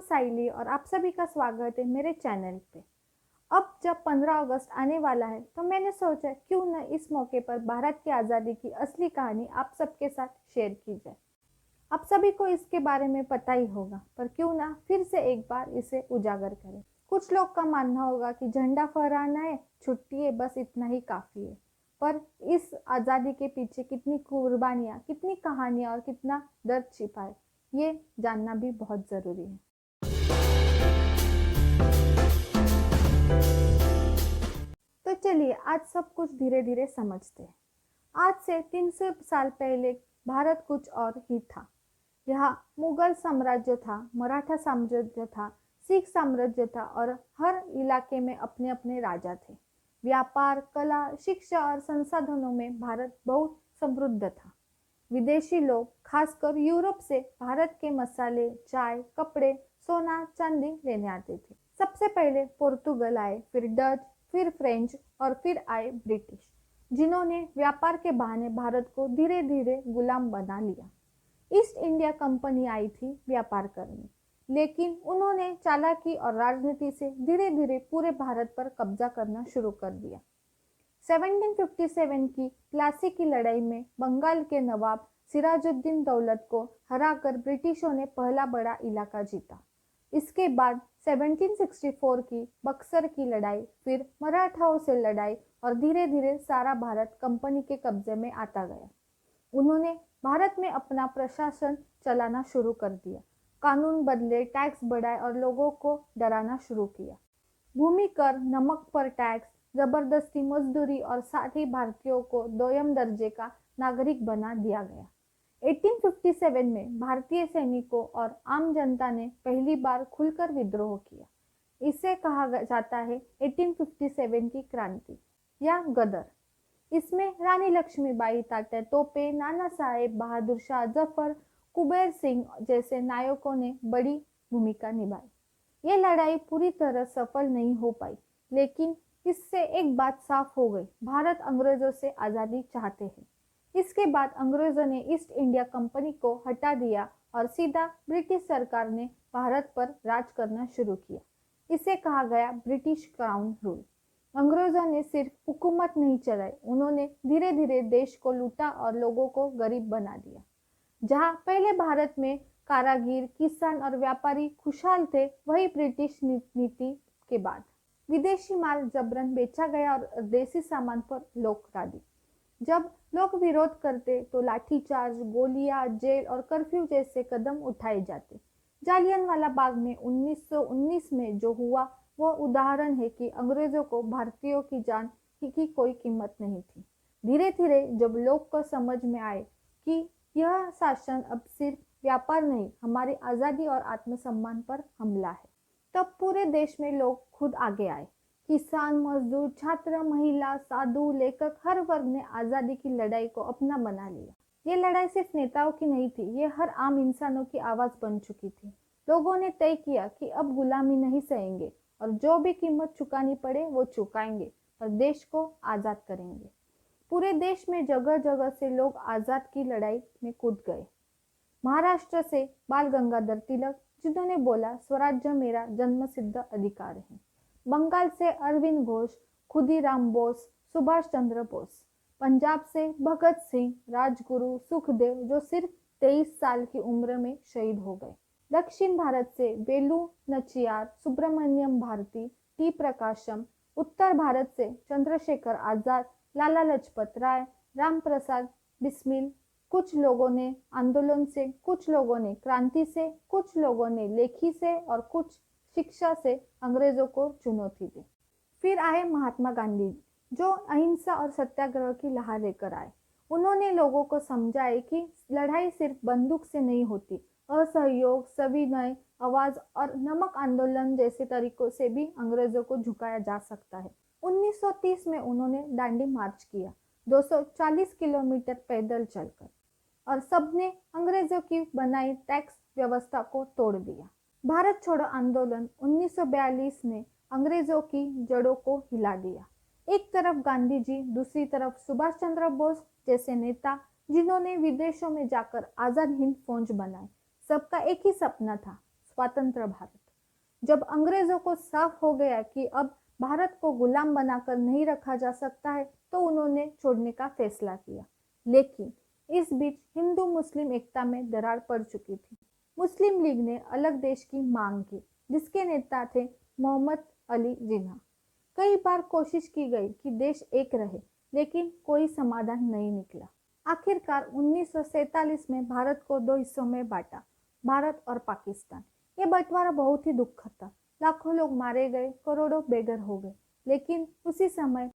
साइली और आप सभी का स्वागत है मेरे चैनल पे। अब जब 15 अगस्त आने वाला है तो मैंने सोचा क्यों न इस मौके पर भारत की आज़ादी की असली कहानी आप सबके साथ शेयर की जाए। आप सभी को इसके बारे में पता ही होगा, पर क्यों ना फिर से एक बार इसे उजागर करें। कुछ लोग का मानना होगा कि झंडा फहराना है, छुट्टी है, बस इतना ही काफ़ी है। पर इस आज़ादी के पीछे कितनी कुर्बानियाँ, कितनी कहानियाँ और कितना दर्द छिपा है, ये जानना भी बहुत ज़रूरी है। तो चलिए आज सब कुछ धीरे धीरे समझते हैं। आज से 300 साल पहले भारत कुछ और ही था। यहाँ मुगल साम्राज्य था, मराठा साम्राज्य था, सिख साम्राज्य था और हर इलाके में अपने अपने राजा थे। व्यापार, कला, शिक्षा और संसाधनों में भारत बहुत समृद्ध था। विदेशी लोग खासकर यूरोप से भारत के मसाले, चाय, कपड़े, सोना, चांदी लेने आते थे। सबसे पहले पोर्तुगल आए, फिर डच, फिर फ्रेंच और फिर आए ब्रिटिश, जिन्होंने व्यापार के बहाने भारत को धीरे धीरे गुलाम बना लिया। ईस्ट इंडिया कंपनी आई थी व्यापार करने, लेकिन उन्होंने चालाकी और राजनीति से धीरे धीरे पूरे भारत पर कब्जा करना शुरू कर दिया। 1757 की प्लासी की लड़ाई में बंगाल के नवाब सिराजुद्दीन दौलत को हराकर ब्रिटिशों ने पहला बड़ा इलाका जीता। इसके बाद 1764 की बक्सर की लड़ाई, फिर मराठाओं से लड़ाई और धीरे धीरे सारा भारत कंपनी के कब्जे में आता गया। उन्होंने भारत में अपना प्रशासन चलाना शुरू कर दिया, कानून बदले, टैक्स बढ़ाए और लोगों को डराना शुरू किया। भूमि कर, नमक पर टैक्स, जबरदस्ती मजदूरी और साथ ही भारतीयों को दोयम दर्जे का नागरिक बना दिया गया। 1857 में भारतीय सैनिकों और आम जनता ने पहली बार खुलकर विद्रोह किया। इसे कहा जाता है 1857 की क्रांति या गदर। इसमें रानी लक्ष्मीबाई, तात्या तोपे, नाना साहेब, बहादुर शाह जफर, कुबेर सिंह जैसे नायकों ने बड़ी भूमिका निभाई। ये लड़ाई पूरी तरह सफल नहीं हो पाई, लेकिन इससे एक बात साफ हो गई, भारत अंग्रेजों से आज़ादी चाहते हैं। इसके बाद अंग्रेजों ने ईस्ट इंडिया कंपनी को हटा दिया और सीधा ब्रिटिश सरकार ने भारत पर राज करना शुरू किया। इसे कहा गया ब्रिटिश क्राउन रूल। अंग्रेजों ने सिर्फ हुकूमत नहीं चलाई, उन्होंने धीरे धीरे देश को लूटा और लोगों को गरीब बना दिया। जहां पहले भारत में कारागिर, किसान और व्यापारी खुशहाल थे, वही ब्रिटिश नीति के बाद विदेशी माल जबरन बेचा गया और देसी सामान पर रोक डाली। जब लोग विरोध करते तो लाठीचार्ज, गोलियां, जेल और कर्फ्यू जैसे कदम उठाए जाते। जालियनवाला बाग में 1919 में जो हुआ वो उदाहरण है कि अंग्रेजों को भारतीयों की जान की कोई कीमत नहीं थी। धीरे धीरे जब लोग को समझ में आए कि यह शासन अब सिर्फ व्यापार नहीं, हमारी आज़ादी और आत्मसम्मान पर हमला है, तब पूरे देश में लोग खुद आगे आए। किसान, मजदूर, छात्र, महिला, साधु, लेखक, हर वर्ग ने आज़ादी की लड़ाई को अपना बना लिया। ये लड़ाई सिर्फ नेताओं की नहीं थी, ये हर आम इंसानों की आवाज़ बन चुकी थी। लोगों ने तय किया कि अब गुलामी नहीं सहेंगे और जो भी कीमत चुकानी पड़े वो चुकाएंगे और देश को आज़ाद करेंगे। पूरे देश में जगह जगह से लोग आज़ाद की लड़ाई में कूद गए। महाराष्ट्र से बाल गंगाधर तिलक, जिन्होंने बोला स्वराज्य मेरा जन्मसिद्ध अधिकार है। बंगाल से अरविंद घोष, खुदीराम बोस, सुभाष चंद्र बोस। पंजाब से भगत सिंह, राजगुरु, सुखदेव, जो सिर्फ 23 साल की उम्र में शहीद हो गए। दक्षिण भारत से बेलू नचियार, सुब्रमण्यम भारती, टी प्रकाशम। उत्तर भारत से चंद्रशेखर आजाद, लाला लजपत राय, राम प्रसाद बिस्मिल। कुछ लोगों ने आंदोलन से, कुछ लोगों ने क्रांति से, कुछ लोगों ने लेखी से और कुछ शिक्षा से अंग्रेजों को चुनौती दी। फिर आए महात्मा गांधी, जो अहिंसा और सत्याग्रह की लहर लेकर आए। उन्होंने लोगों को समझाया कि लड़ाई सिर्फ बंदूक से नहीं होती, असहयोग, सविनय, आवाज और नमक आंदोलन जैसे तरीकों से भी अंग्रेजों को झुकाया जा सकता है। 1930 में उन्होंने दांडी मार्च किया, 240 किलोमीटर पैदल चलकर, और सबने अंग्रेजों की बनाई टैक्स व्यवस्था को तोड़ दिया। भारत छोड़ो आंदोलन 1942 ने अंग्रेजों की जड़ों को हिला दिया। एक तरफ गांधी जी, दूसरी तरफ सुभाष चंद्र बोस जैसे नेता, जिन्होंने विदेशों में जाकर आजाद हिंद फौज बनाई। सबका एक ही सपना था, स्वतंत्र भारत। जब अंग्रेजों को साफ हो गया कि अब भारत को गुलाम बनाकर नहीं रखा जा सकता है तो उन्होंने छोड़ने का फैसला किया। लेकिन इस बीच हिंदू मुस्लिम एकता में दरार पड़ चुकी थी। मुस्लिम लीग ने अलग देश की मांग की, जिसके नेता थे मोहम्मद अली जिन्ना। कई बार कोशिश की गई कि देश एक रहे, लेकिन कोई समाधान नहीं निकला। आखिरकार 1947 में भारत को दो हिस्सों में बांटा, भारत और पाकिस्तान। ये बंटवारा बहुत ही दुखद था। लाखों लोग मारे गए, करोड़ों बेघर हो गए। लेकिन उसी समय